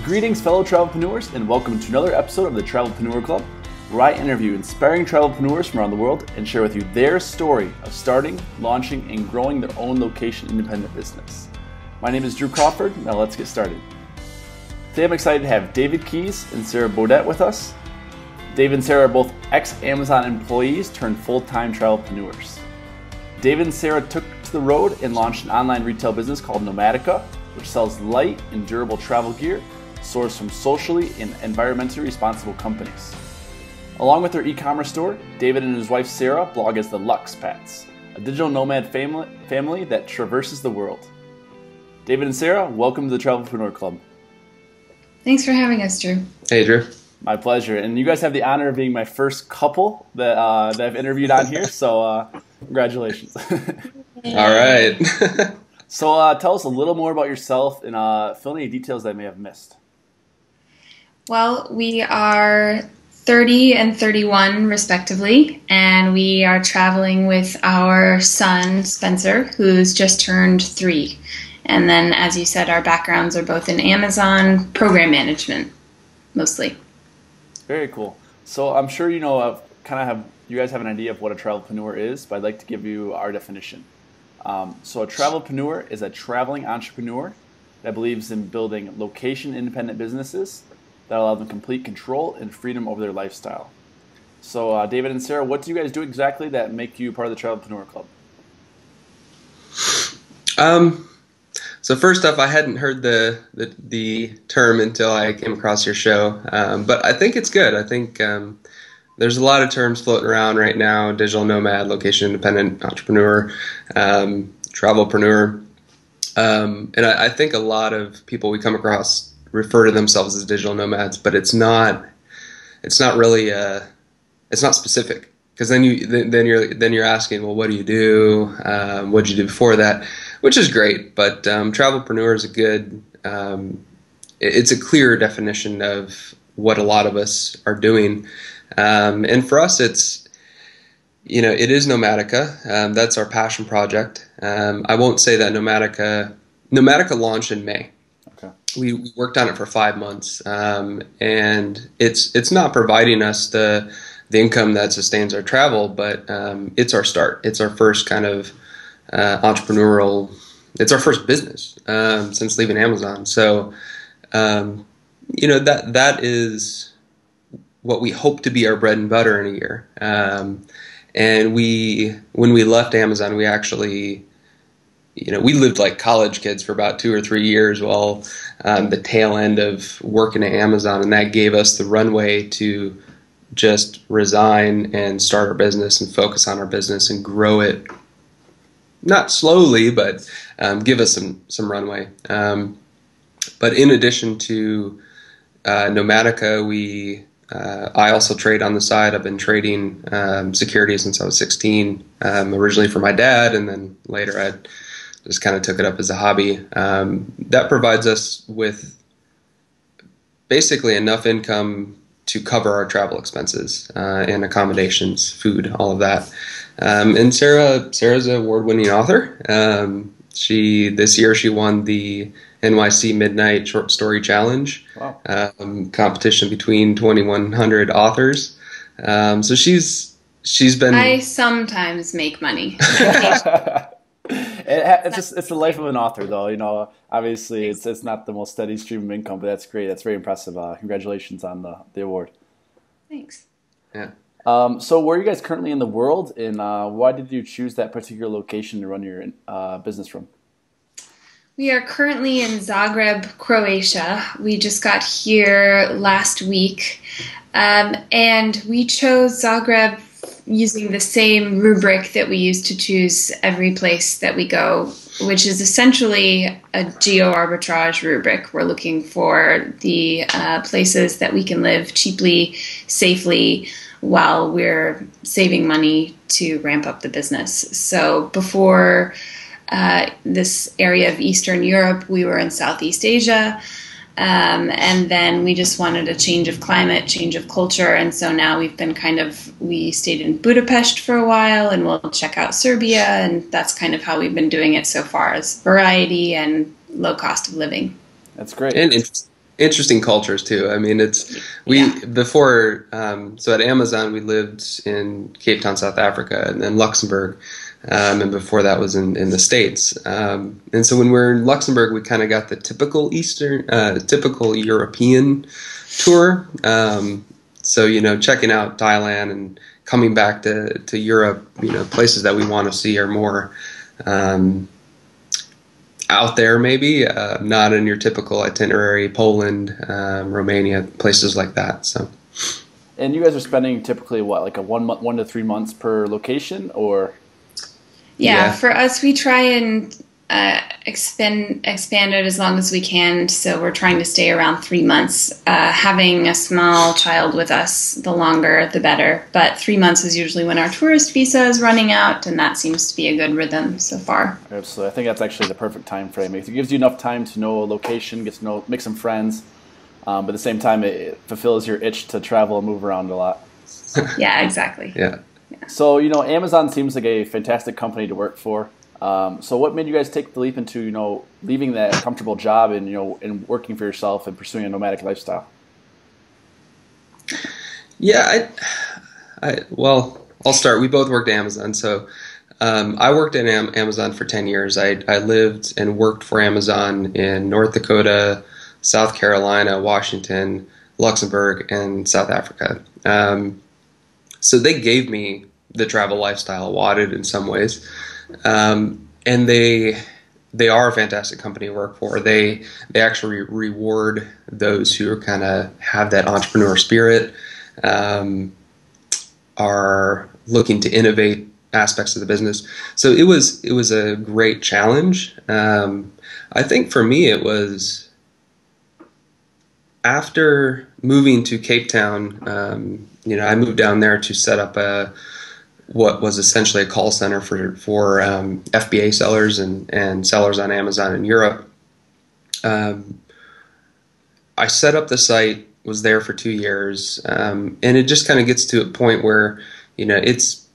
Greetings, fellow travelpreneurs, and welcome to another episode of the Travelpreneur Club, where I interview inspiring travelpreneurs from around the world and share with you their story of starting, launching, and growing their own location-independent business. My name is Drew Crawford. Now let's get started. Today I'm excited to have David Keys and Sarah Beaudette with us. David and Sarah are both ex-Amazon employees turned full-time travelpreneurs. David and Sarah took to the road and launched an online retail business called Nomadica, which sells light and durable travel gear sourced from socially and environmentally responsible companies. Along with their e-commerce store, David and his wife Sarah blog as the Luxpats, a digital nomad family that traverses the world. David and Sarah, welcome to the Travelpreneur Club. Thanks for having us, Drew. Hey, Drew. My pleasure. And you guys have the honor of being my first couple that I've interviewed on here, so congratulations. All right. So tell us a little more about yourself and fill any details I may have missed. Well, we are 30 and 31 respectively, and we are traveling with our son, Spencer, who's just turned 3. And then, as you said, our backgrounds are both in Amazon program management, mostly. Very cool. So I'm sure you know, you guys have an idea of what a travelpreneur is, but I'd like to give you our definition. So a travelpreneur is a traveling entrepreneur that believes in building location-independent businesses that allow them complete control and freedom over their lifestyle. So David and Sarah, what do you guys do exactly that make you part of the Travelpreneur Club? So first off, I hadn't heard the term until I came across your show, but I think it's good. I think there's a lot of terms floating around right now: digital nomad, location-independent entrepreneur, travelpreneur, and I think a lot of people we come across refer to themselves as digital nomads, but it's not really it's not specific, because then you're asking, well, what do you do? What did you do before that? Which is great, but travelpreneur is it's a clearer definition of what a lot of us are doing, and for us, it is Nomadica. That's our passion project. I won't say that Nomadica launched in May. We worked on it for 5 months, and it's not providing us the income that sustains our travel, but it's our start. It's our first kind of entrepreneurial. It's our first business since leaving Amazon. So that is what we hope to be our bread and butter in a year. And when we left Amazon, we actually, we lived like college kids for about 2 or 3 years while the tail end of working at Amazon, and that gave us the runway to just resign and start our business and focus on our business and grow it, not slowly, but give us some runway. But in addition to Nomadica, I also trade on the side. I've been trading securities since I was 16, originally for my dad, and then later I just kind of took it up as a hobby. That provides us with basically enough income to cover our travel expenses and accommodations, food, all of that. And Sarah's an award-winning author. This year she won the NYC Midnight Short Story Challenge. Wow. Competition between 2,100 authors. So she's been. I sometimes make money. It's the life of an author, though. Obviously it's not the most steady stream of income, but that's great. That's very impressive. Congratulations on the award. Thanks. Yeah. So where are you guys currently in the world, and why did you choose that particular location to run your business from? We are currently in Zagreb, Croatia. We just got here last week, and we chose Zagreb using the same rubric that we use to choose every place that we go, which is essentially a geo-arbitrage rubric. We're looking for the places that we can live cheaply, safely, while we're saving money to ramp up the business. So before this area of Eastern Europe, we were in Southeast Asia. And then we just wanted a change of climate, change of culture. And so now we stayed in Budapest for a while, and we'll check out Serbia. And that's kind of how we've been doing it so far, is variety and low cost of living. That's great. And interesting cultures too. I mean, before, so at Amazon, we lived in Cape Town, South Africa, and then Luxembourg. And before that was in the States. And so when we were in Luxembourg, we kind of got the typical typical European tour. So, checking out Thailand and coming back to Europe, places that we want to see are more out there maybe, not in your typical itinerary, Poland, Romania, places like that. So. And you guys are spending typically what, like a 1 to 3 months per location, or? Yeah, for us, we try and expand it as long as we can. So we're trying to stay around 3 months. Having a small child with us, the longer, the better. But 3 months is usually when our tourist visa is running out, and that seems to be a good rhythm so far. Absolutely. I think that's actually the perfect time frame. It gives you enough time to know a location, get to know, make some friends, but at the same time, it fulfills your itch to travel and move around a lot. Yeah, exactly. Yeah. So, Amazon seems like a fantastic company to work for. So what made you guys take the leap into, leaving that comfortable job and, and working for yourself and pursuing a nomadic lifestyle? Yeah, well, I'll start. We both worked at Amazon. So I worked at Amazon for 10 years. I lived and worked for Amazon in North Dakota, South Carolina, Washington, Luxembourg, and South Africa. So they gave me the travel lifestyle I wanted in some ways. And they are a fantastic company to work for. They actually reward those who kind of have that entrepreneur spirit, are looking to innovate aspects of the business. So it was a great challenge. I think for me it was after moving to Cape Town. I moved down there to set up what was essentially a call center for FBA sellers and sellers on Amazon in Europe. I set up the site, was there for 2 years, and it just kind of gets to a point where it's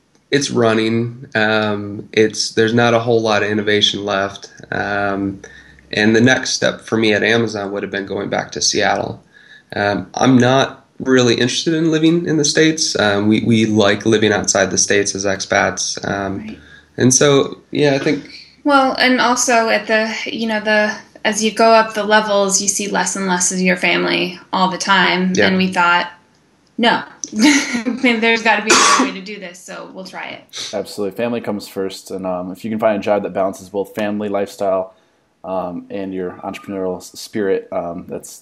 running. There's not a whole lot of innovation left, and the next step for me at Amazon would have been going back to Seattle. I'm not really interested in living in the States. We like living outside the States as expats. Right. And so, I think... Well, and also at as you go up the levels, you see less and less of your family all the time. Yeah. And we thought, no, there's got to be a way to do this, so we'll try it. Absolutely. Family comes first. And if you can find a job that balances both family, lifestyle, and your entrepreneurial spirit, that's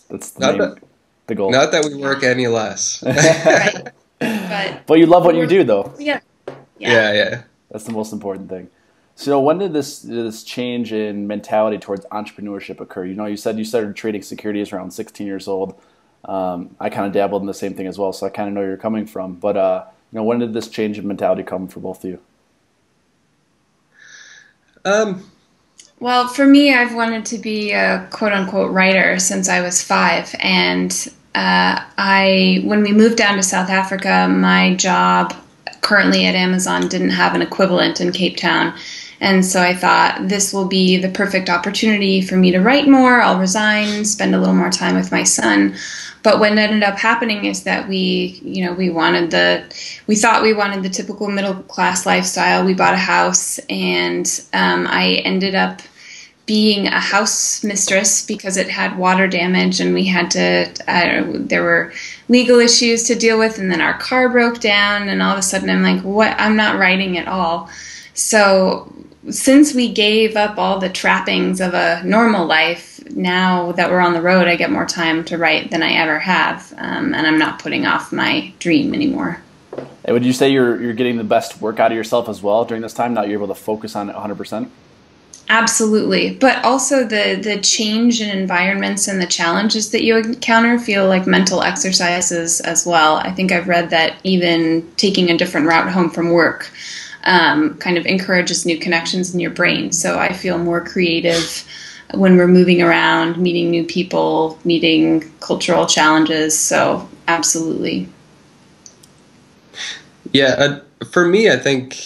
the goal. Not that we work any less. Right. But you love what you do, though. Yeah. That's the most important thing. So when did this change in mentality towards entrepreneurship occur? You said you started trading securities around 16 years old. I kind of dabbled in the same thing as well, so I kind of know where you're coming from. But when did this change in mentality come for both of you? Well, for me, I've wanted to be a quote-unquote writer since I was 5. And when we moved down to South Africa, my job currently at Amazon didn't have an equivalent in Cape Town. And so I thought this will be the perfect opportunity for me to write more. I'll resign, spend a little more time with my son. But what ended up happening is that we thought we wanted the typical middle class lifestyle. We bought a house, and I ended up being a house mistress because it had water damage, and we had to, there were legal issues to deal with, and then our car broke down, and all of a sudden I'm like, what? I'm not writing at all. So since we gave up all the trappings of a normal life, now that we're on the road, I get more time to write than I ever have, and I'm not putting off my dream anymore. And would you say you're getting the best work out of yourself as well during this time? Now you're able to focus on it 100%? Absolutely. But also the change in environments and the challenges that you encounter feel like mental exercises as well. I think I've read that even taking a different route home from work kind of encourages new connections in your brain. So I feel more creative when we're moving around, meeting new people, meeting cultural challenges. So absolutely. Yeah, for me, I think...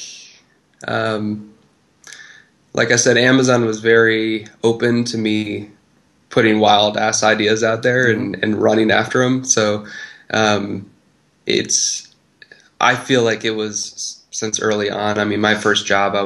like I said, Amazon was very open to me putting wild ass ideas out there and running after them. So I feel like it was since early on. I mean, my first job, I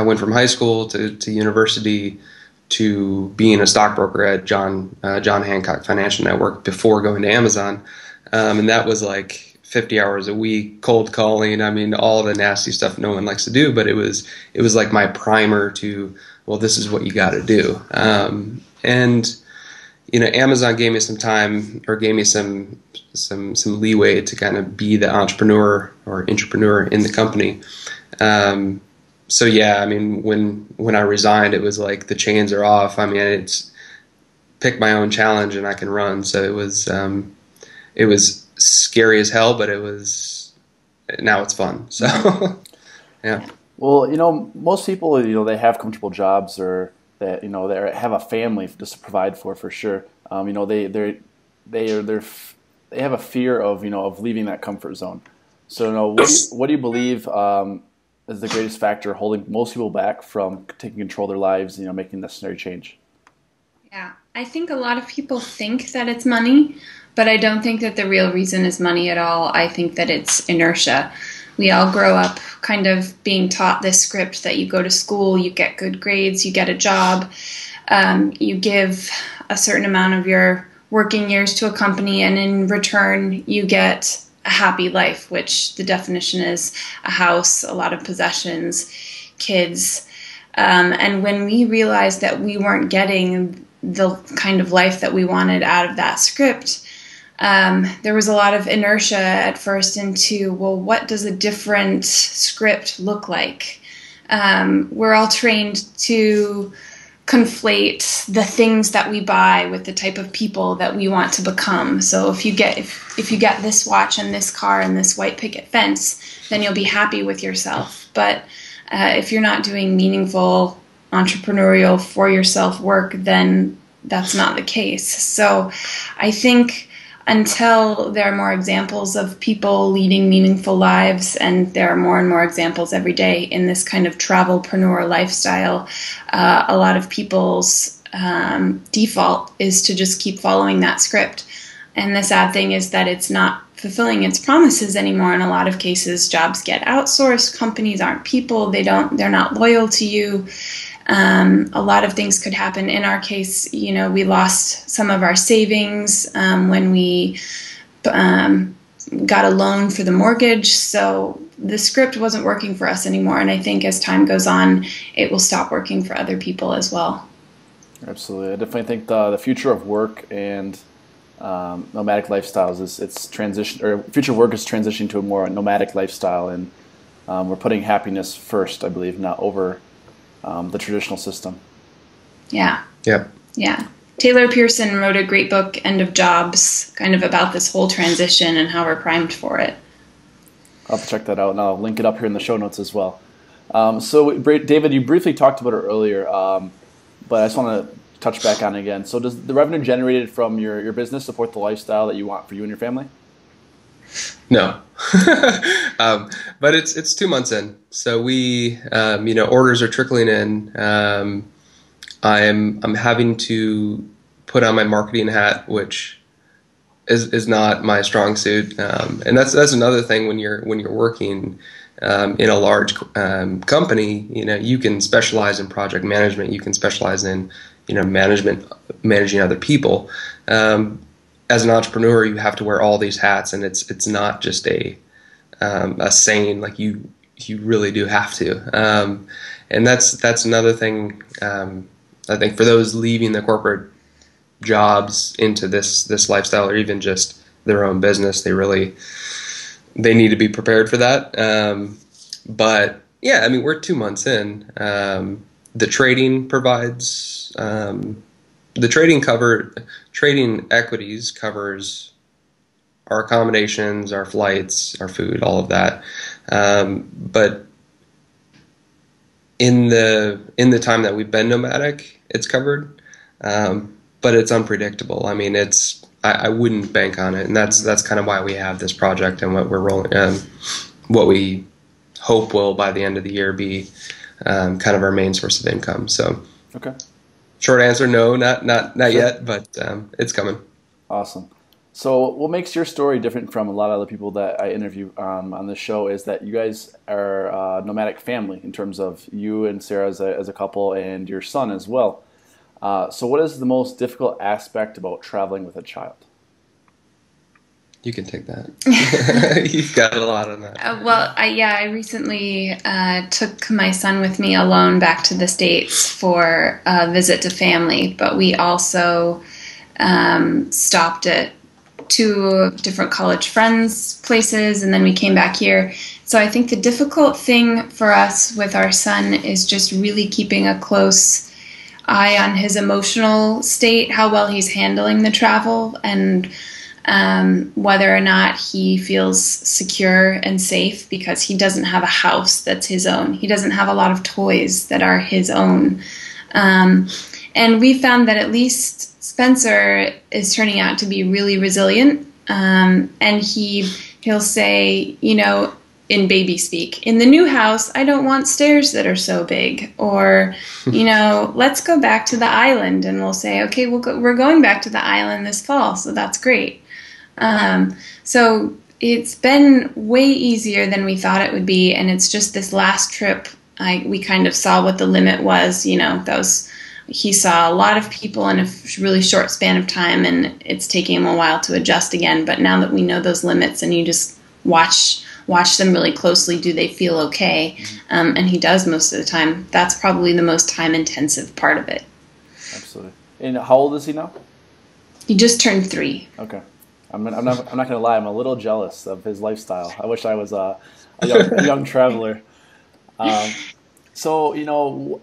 went from high school to university to being a stockbroker at John Hancock Financial Network before going to Amazon. And that was like 50 hours a week, cold calling. I mean, all the nasty stuff no one likes to do, but it was like my primer to, well, this is what you got to do. And Amazon gave me some time, or gave me some leeway to kind of be the entrepreneur or intrapreneur in the company. So yeah, I mean, when I resigned, it was like the chains are off. I mean, it's pick my own challenge and I can run. So it was scary as hell, but now it's fun. So yeah. Well, most people, they have comfortable jobs, or that, they have a family just to provide for sure. They have a fear of leaving that comfort zone. So what do you believe is the greatest factor holding most people back from taking control of their lives, making necessary change? Yeah, I think a lot of people think that it's money, but I don't think that the real reason is money at all. I think that it's inertia. We all grow up kind of being taught this script that you go to school, you get good grades, you get a job, you give a certain amount of your working years to a company, and in return you get a happy life, which the definition is a house, a lot of possessions, kids. And when we realized that we weren't getting the kind of life that we wanted out of that script, there was a lot of inertia at first into, well, what does a different script look like? We're all trained to conflate the things that we buy with the type of people that we want to become. So if you get this watch and this car and this white picket fence, then you'll be happy with yourself. But if you're not doing meaningful entrepreneurial for yourself work, then that's not the case. So I think until there are more examples of people leading meaningful lives, and there are more and more examples every day in this kind of travelpreneur lifestyle, a lot of people's default is to just keep following that script. And the sad thing is that it's not fulfilling its promises anymore. In a lot of cases, jobs get outsourced. Companies aren't people. They're not loyal to you. A lot of things could happen. In our case, we lost some of our savings when we got a loan for the mortgage. So the script wasn't working for us anymore. And I think as time goes on, it will stop working for other people as well. Absolutely. I definitely think the future of work and nomadic lifestyles future of work is transitioning to a more nomadic lifestyle, and we're putting happiness first, I believe, not over the traditional system. Yeah. Yep. Yeah. Taylor Pearson wrote a great book, End of Jobs, kind of about this whole transition and how we're primed for it. I'll have to check that out, and I'll link it up here in the show notes as well. So, David, you briefly talked about it earlier, but I just want to touch back on it again. So does the revenue generated from your business support the lifestyle that you want for you and your family? No. But it's 2 months in. So we, orders are trickling in. I'm having to put on my marketing hat, which is not my strong suit. And that's another thing when you're working in a large company. You can specialize in project management. You can specialize in managing other people. As an entrepreneur, you have to wear all these hats, and it's not just a saying. Like you really do have to. And that's another thing. I think for those leaving the corporate jobs into this lifestyle, or even just their own business, they need to be prepared for that. But yeah, I mean, we're 2 months in. The trading provides trading equities covers our accommodations, our flights, our food, all of that. But in the time that we've been nomadic, it's covered. But it's unpredictable. I mean, I wouldn't bank on it, and that's kind of why we have this project and what we're rolling, what we hope will by the end of the year be kind of our main source of income. So okay. Short answer, no, not Sure. yet, but it's coming. Awesome. So, what makes your story different from a lot of other people that I interview on this show is that you guys are a nomadic family in terms of you and Sarah as a couple and your son as well. So, what is the most difficult aspect about traveling with a child? You can take that. You've got a lot on that. I recently took my son with me alone back to the States for a visit to family, but we also stopped at two different college friends' places, and then we came back here. So I think the difficult thing for us with our son is just really keeping a close eye on his emotional state, how well he's handling the travel, and whether or not he feels secure and safe, because he doesn't have a house that's his own. He doesn't have a lot of toys that are his own. And we found that at least Spencer is turning out to be really resilient. And he'll say, in baby speak, in the new house, I don't want stairs that are so big. Or, let's go back to the island. And we'll say, okay, we're going back to the island this fall, so that's great. So it's been way easier than we thought it would be, and it's just this last trip we kind of saw what the limit was. He saw a lot of people in a really short span of time, and it's taking him a while to adjust again. But now that we know those limits, and you just watch them really closely, do they feel okay? And he does most of the time. That's probably the most time-intensive part of it. Absolutely. And how old is he now? He just turned 3. Okay. I'm not going to lie. I'm a little jealous of his lifestyle. I wish I was a young traveler. So,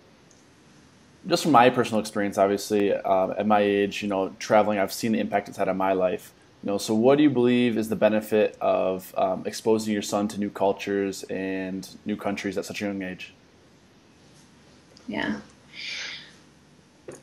just from my personal experience, obviously, at my age, traveling, I've seen the impact it's had on my life. So what do you believe is the benefit of exposing your son to new cultures and new countries at such a young age? Yeah.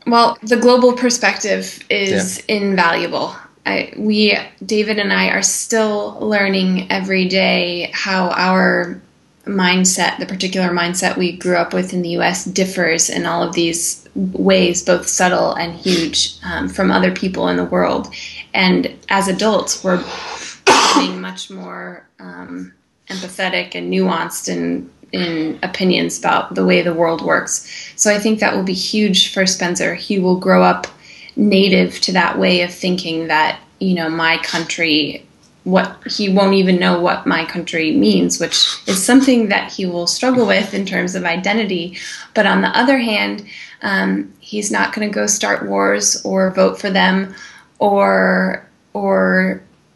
Well, the global perspective is invaluable. David and I are still learning every day how our mindset, the particular mindset we grew up with in the U.S., differs in all of these ways, both subtle and huge, from other people in the world. And as adults, we're becoming much more empathetic and nuanced in opinions about the way the world works. So I think that will be huge for Spencer. He will grow up native to that way of thinking that, my country, he won't even know what my country means, which is something that he will struggle with in terms of identity. But on the other hand, he's not going to go start wars or vote for them or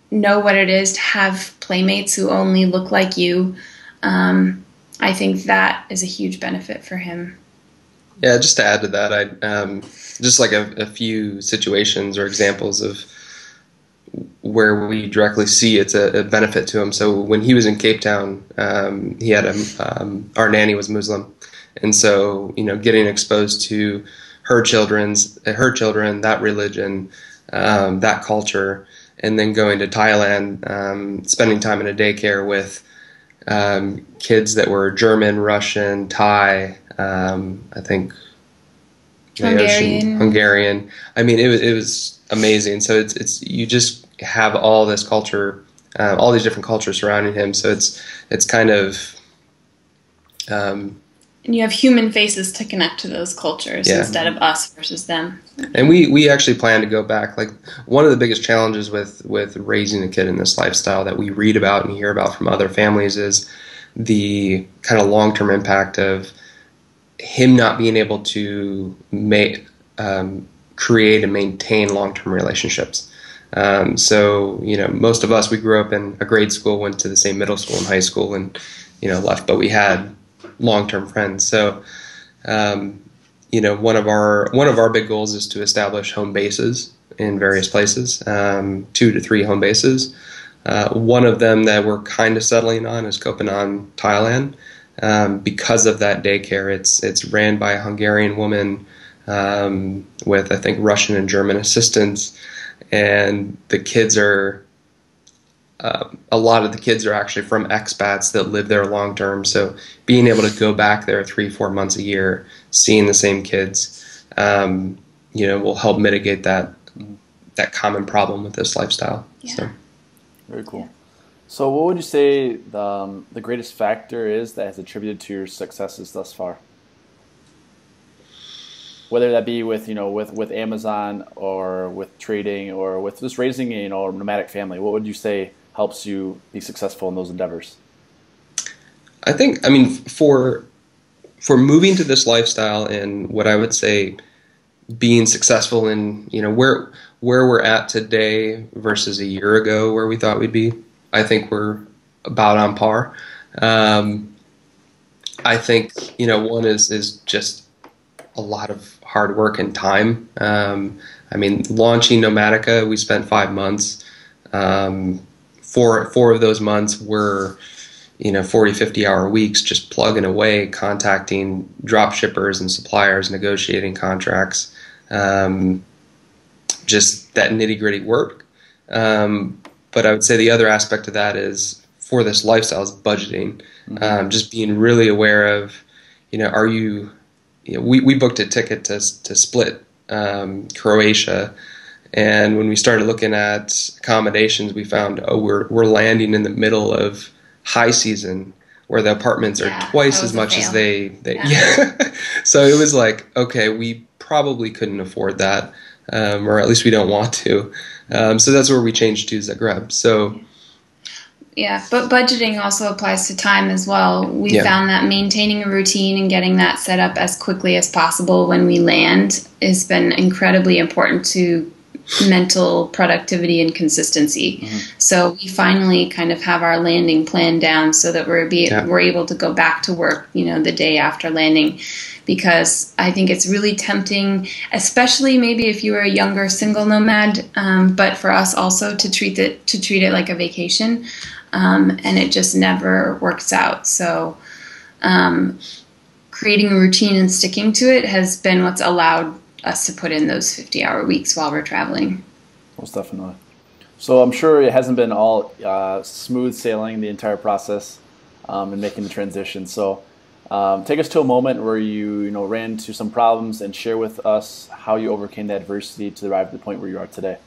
know what it is to have playmates who only look like you. I think that is a huge benefit for him. Yeah, just to add to that, I just like a few situations or examples of where we directly see it's a benefit to him. So when he was in Cape Town, he had our nanny was Muslim, and so getting exposed to her children, that religion, that culture, and then going to Thailand, spending time in a daycare with kids that were German, Russian, Thai, I think Hungarian. I mean, it was amazing. So it's you just have all this culture, all these different cultures surrounding him. So it's kind of and you have human faces to connect to those cultures instead of us versus them. And we actually plan to go back. Like, one of the biggest challenges with raising a kid in this lifestyle that we read about and hear about from other families is the kind of long-term impact of him not being able to create and maintain long-term relationships. So, most of us, we grew up in a grade school, went to the same middle school and high school, and, left, but we had long-term friends. So, one of our big goals is to establish home bases in various places, 2 to 3 home bases. One of them that we're kind of settling on is Koh Phangan, Thailand. Because of that daycare, it's ran by a Hungarian woman with, I think, Russian and German assistants, and the kids are a lot of the kids are actually from expats that live there long term. So being able to go back there 3-4 months a year, seeing the same kids, will help mitigate that common problem with this lifestyle. Yeah. So. Very cool. So what would you say the greatest factor is that has attributed to your successes thus far? Whether that be with with Amazon or with trading or with just raising a nomadic family, what would you say helps you be successful in those endeavors? I mean, for moving to this lifestyle and what I would say being successful in where we're at today versus a year ago where we thought we'd be, I think we're about on par. I think one is just a lot of hard work and time. I mean, launching Nomadica, we spent 5 months. Four of those months were 40, 50-hour weeks just plugging away, contacting drop shippers and suppliers, negotiating contracts, just that nitty-gritty work. But I would say the other aspect of that is, for this lifestyle, is budgeting. Just being really aware of, are you, we booked a ticket to Split, Croatia. And when we started looking at accommodations, we found, we're landing in the middle of high season where the apartments are twice as much as they So it was like, okay, we probably couldn't afford that, or at least we don't want to. So that's where we changed to Zagreb. So yeah, but budgeting also applies to time as well. We found that maintaining a routine and getting that set up as quickly as possible when we land has been incredibly important to mental productivity and consistency. So we finally kind of have our landing plan down so that we're able to go back to work, the day after landing, because I think it's really tempting, especially maybe if you were a younger single nomad, but for us also to treat it like a vacation, and it just never works out. So creating a routine and sticking to it has been what's allowed us to put in those 50-hour weeks while we're traveling. Most definitely. So I'm sure it hasn't been all smooth sailing the entire process in making the transition. So take us to a moment where you ran into some problems and share with us how you overcame the adversity to arrive at the point where you are today.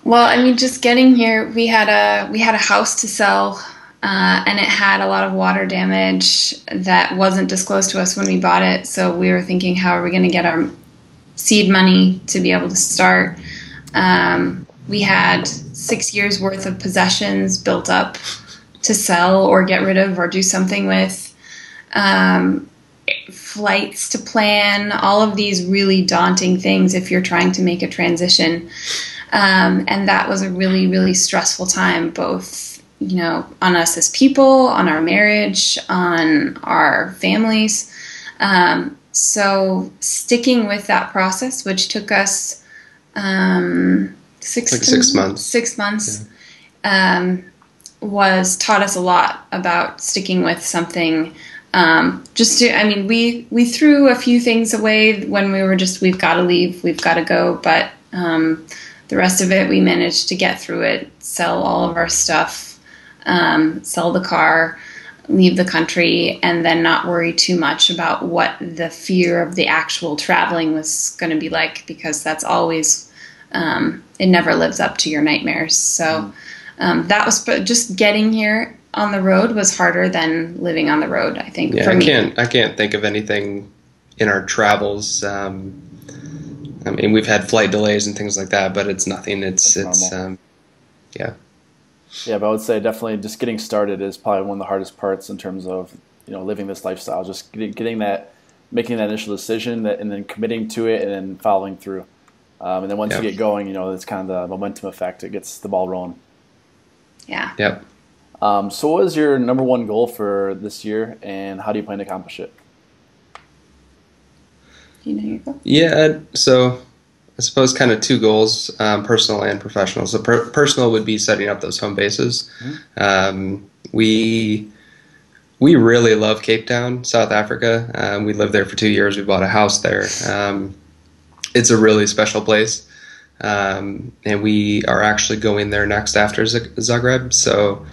Well, I mean, just getting here, we had a house to sell. And it had a lot of water damage that wasn't disclosed to us when we bought it. So we were thinking, how are we going to get our seed money to be able to start? We had 6 years worth of possessions built up to sell or get rid of or do something with. Flights to plan, all of these really daunting things if you're trying to make a transition. And that was a really, really stressful time, both on us as people, on our marriage, on our families. So sticking with that process, which took us 6 months. 6 months, taught us a lot about sticking with something. We threw a few things away when we were we've got to leave, we've got to go, but the rest of it, we managed to get through it, sell all of our stuff, sell the car, leave the country, and then not worry too much about what the fear of the actual traveling was going to be like, because that's always, it never lives up to your nightmares. So that was just getting here on the road was harder than living on the road, I think, for me. I can't think of anything in our travels. I mean, we've had flight delays and things like that, but it's nothing. It's Yeah, but I would say definitely just getting started is probably one of the hardest parts in terms of living this lifestyle. Just making that initial decision, and then committing to it, and then following through. And then once you get going, it's kind of the momentum effect. It gets the ball rolling. Yeah. Yep. So what is your number one goal for this year, and how do you plan to accomplish it? Do you know your goal? Yeah. So I suppose kind of two goals, personal and professional. So personal would be setting up those home bases. We really love Cape Town, South Africa. We lived there for 2 years. We bought a house there. It's a really special place. And we are actually going there next after Zagreb. So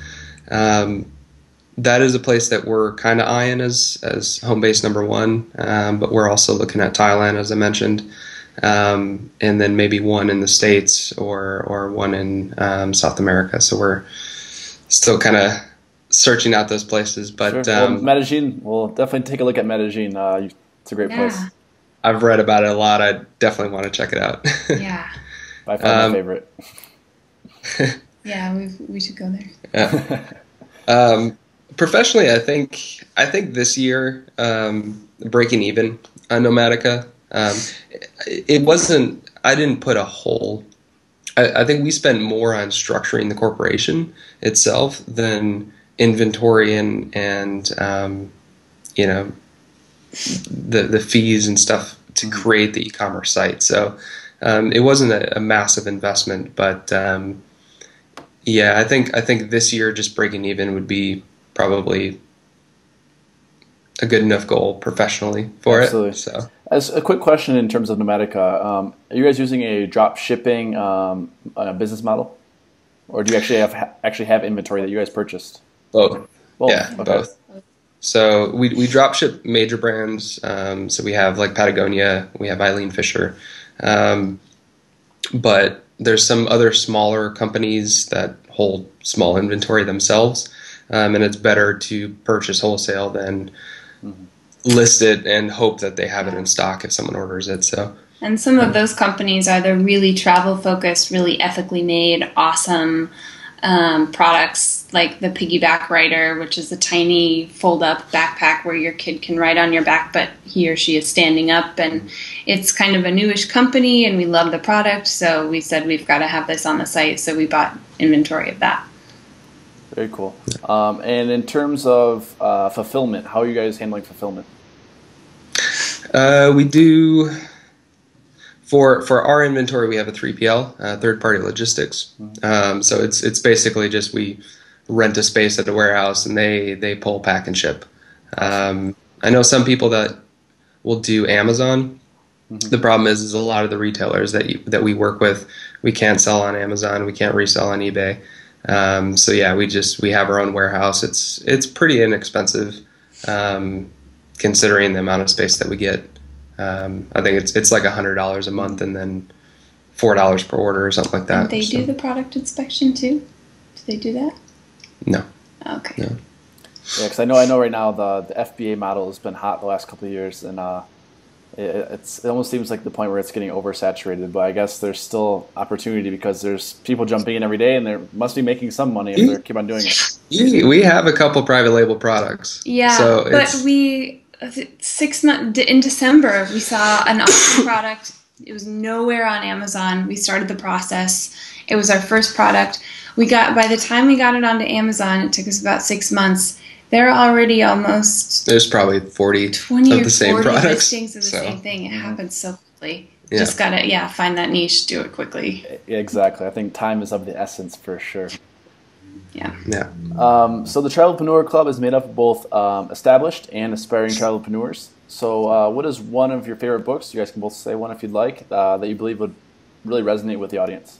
that is a place that we're kind of eyeing as home base number one. But we're also looking at Thailand, as I mentioned, and then maybe one in the States or one in South America. So we're still kind of searching out those places. But Well, Medellin, we'll definitely take a look at Medellin. It's a great place. I've read about it a lot. I definitely want to check it out. Yeah. By far my favorite. Yeah, we should go there. Yeah. Professionally, I think this year, breaking even on Nomadica, it wasn't. I didn't put a whole. I think we spent more on structuring the corporation itself than inventory and you know, the fees and stuff to create the e-commerce site. So it wasn't a massive investment, but yeah, I think this year just breaking even would be probably a good enough goal professionally for Absolutely. it. So, as a quick question in terms of Nomadica, are you guys using a drop shipping business model, or do you actually have inventory that you guys purchased? both. Both. Yeah, Okay. both. So we drop ship major brands. So we have like Patagonia, we have Eileen Fisher, but there's some other smaller companies that hold small inventory themselves, and it's better to purchase wholesale than list it and hope that they have it in stock if someone orders it. So, And some of those companies are the really travel focused, really ethically made, awesome products, like the Piggyback Rider, which is a tiny fold up backpack where your kid can ride on your back, but he or she is standing up. And it's kind of a newish company, and we love the product. So we said we've got to have this on the site. So we bought inventory of that. Very cool. And in terms of fulfillment, how are you guys handling fulfillment? we do. For our inventory, we have a 3PL, third-party logistics. So it's basically just we rent a space at the warehouse and they pull, pack, and ship. I know some people that will do Amazon. The problem is a lot of the retailers that we work with, we can't sell on Amazon, we can't resell on eBay. So yeah, we have our own warehouse. It's pretty inexpensive considering the amount of space that we get. I think it's like $100 a month and then $4 per order or something like that. And they do the product inspection too? Do they do that? No. Okay. No. Yeah, because I know right now the FBA model has been hot the last couple of years, and it almost seems like the point where it's getting oversaturated. But I guess there's still opportunity because there's people jumping in every day, and they must be making some money if they keep on doing it. We have a couple private label products. Yeah, so but we 6 months in December we saw an awesome product. It was nowhere on Amazon. We started the process. It was our first product. By the time we got it onto Amazon, it took us about 6 months. There are already almost there's probably 20 or of the same 40 products. listings of the same thing. It happens so quickly. Yeah. Just gotta find that niche, do it quickly. Yeah, exactly. I think time is of the essence for sure. Yeah. So the Travelpreneur Club is made up of both established and aspiring travelpreneurs. So what is one of your favorite books? You guys can both say one if you'd like, that you believe would really resonate with the audience.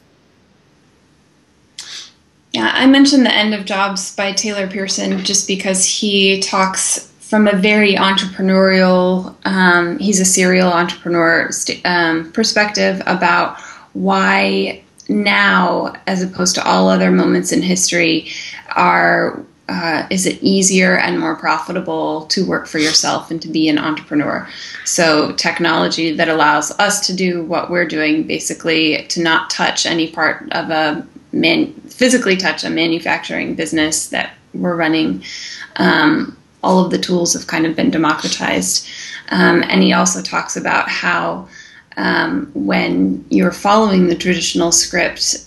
Yeah, I mentioned The End of Jobs by Taylor Pearson just because he talks from a very entrepreneurial, he's a serial entrepreneur perspective about why now, as opposed to all other moments in history, is it easier and more profitable to work for yourself and to be an entrepreneur. So technology that allows us to do what we're doing, basically to not touch any part of physically touch a manufacturing business that we're running. All of the tools have kind of been democratized. And he also talks about how when you're following the traditional script,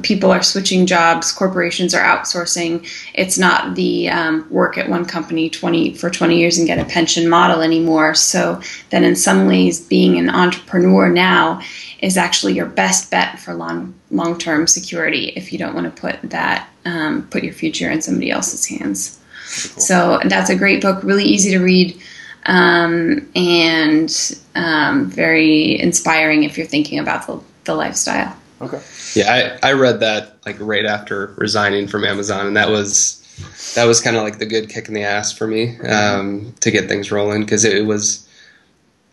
people are switching jobs, corporations are outsourcing. It's not the work at one company for 20 years and get a pension model anymore. So then in some ways, being an entrepreneur now is actually your best bet for long-term security if you don't want to put your future in somebody else's hands. Cool. So that's a great book, really easy to read, and very inspiring if you're thinking about the lifestyle. Okay. Yeah, I read that like right after resigning from Amazon, and that was kind of like the good kick in the ass for me to get things rolling, because it was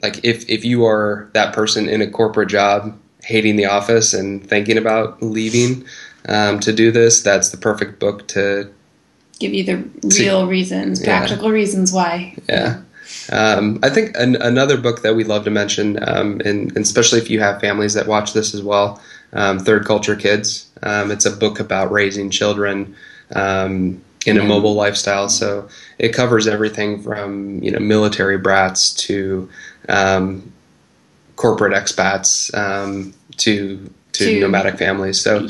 like if you are that person in a corporate job hating the office and thinking about leaving to do this, that's the perfect book to give you the real reasons, practical reasons why. Yeah. I think another book that we love to mention, and especially if you have families that watch this as well, Third Culture Kids. It's a book about raising children in a mobile lifestyle. So it covers everything from military brats to corporate expats to nomadic families. So,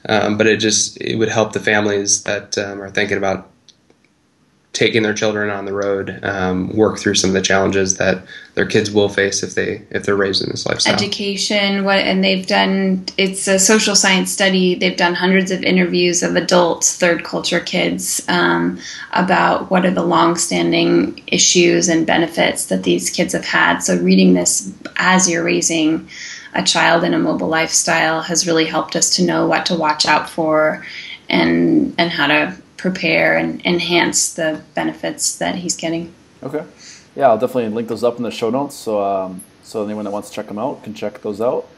but it would help the families that are thinking about taking their children on the road, work through some of the challenges that their kids will face if they're raised in this lifestyle. Education, and they've done, it's a social science study. They've done hundreds of interviews of adults, third culture kids, about what are the longstanding issues and benefits that these kids have had. So reading this as you're raising a child in a mobile lifestyle has really helped us to know what to watch out for and how to prepare and enhance the benefits that he's getting. Okay. Yeah, I'll definitely link those up in the show notes, so anyone that wants to check them out can check those out.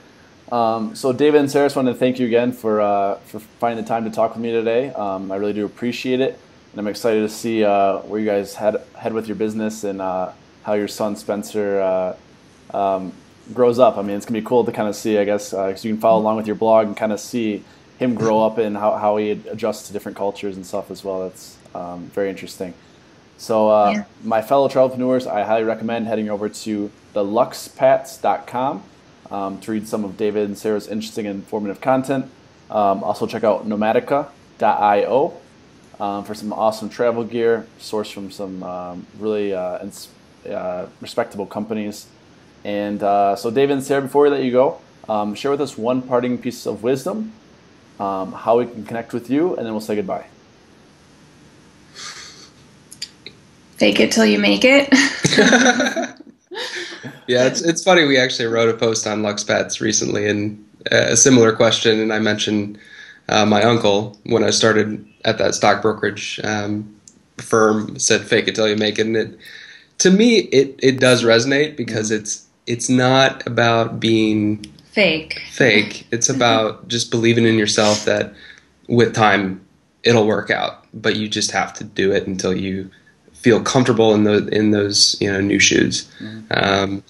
So David and Sarah, I just wanted to thank you again for finding the time to talk with me today. I really do appreciate it, and I'm excited to see where you guys head with your business and how your son Spencer grows up. I mean, it's gonna be cool to kind of see, I guess, because you can follow along with your blog and kind of see him grow up and how he adjusts to different cultures and stuff as well. That's very interesting. So my fellow travelpreneurs, I highly recommend heading over to the Luxpats.com to read some of David and Sarah's interesting and informative content. Also check out Nomadica.io for some awesome travel gear sourced from some really respectable companies. And so David and Sarah, before we let you go, share with us one parting piece of wisdom, how we can connect with you, and then we'll say goodbye. Fake it till you make it. Yeah, it's funny. We actually wrote a post on Luxpats recently, and a similar question, and I mentioned my uncle when I started at that stock brokerage firm said "fake it till you make it," and to me it does resonate, because it's not about being fake. It's about just believing in yourself that with time it'll work out, but you just have to do it until you feel comfortable in those new shoes. Mm-hmm.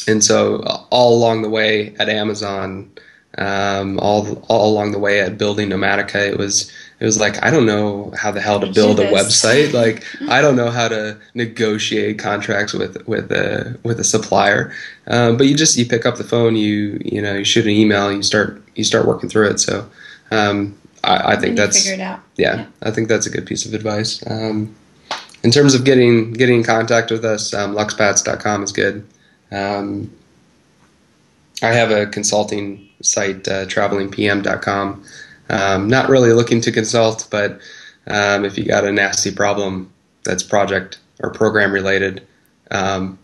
And so all along the way at Amazon, all along the way at building Nomadica, it was like, I don't know how the hell to build a website. Like, I don't know how to negotiate contracts with a supplier. But you pick up the phone, you shoot an email, you start working through it. So I think that's figure it out. Yeah, I think that's a good piece of advice. In terms of getting in contact with us, Luxpats.com is good. I have a consulting site, travelingpm.com. Not really looking to consult, but if you got a nasty problem that's project or program related, I'm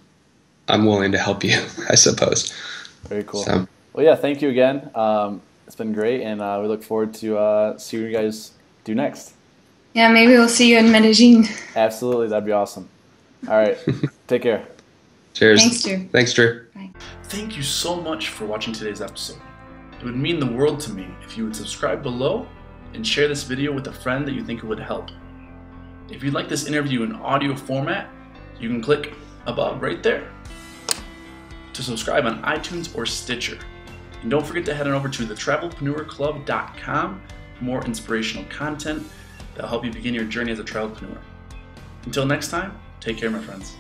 willing to help you, I suppose. Very cool. So, well, yeah, thank you again. It's been great, and we look forward to see what you guys do next. Yeah, maybe we'll see you in Medellin. Absolutely, that'd be awesome. All right, take care. Cheers. Thanks, Drew. Thanks, Drew. Bye. Thank you so much for watching today's episode. It would mean the world to me if you would subscribe below and share this video with a friend that you think it would help. If you'd like this interview in audio format, you can click above right there to subscribe on iTunes or Stitcher. And don't forget to head on over to thetravelpreneurclub.com for more inspirational content that'll help you begin your journey as a travelpreneur. Until next time, take care, my friends.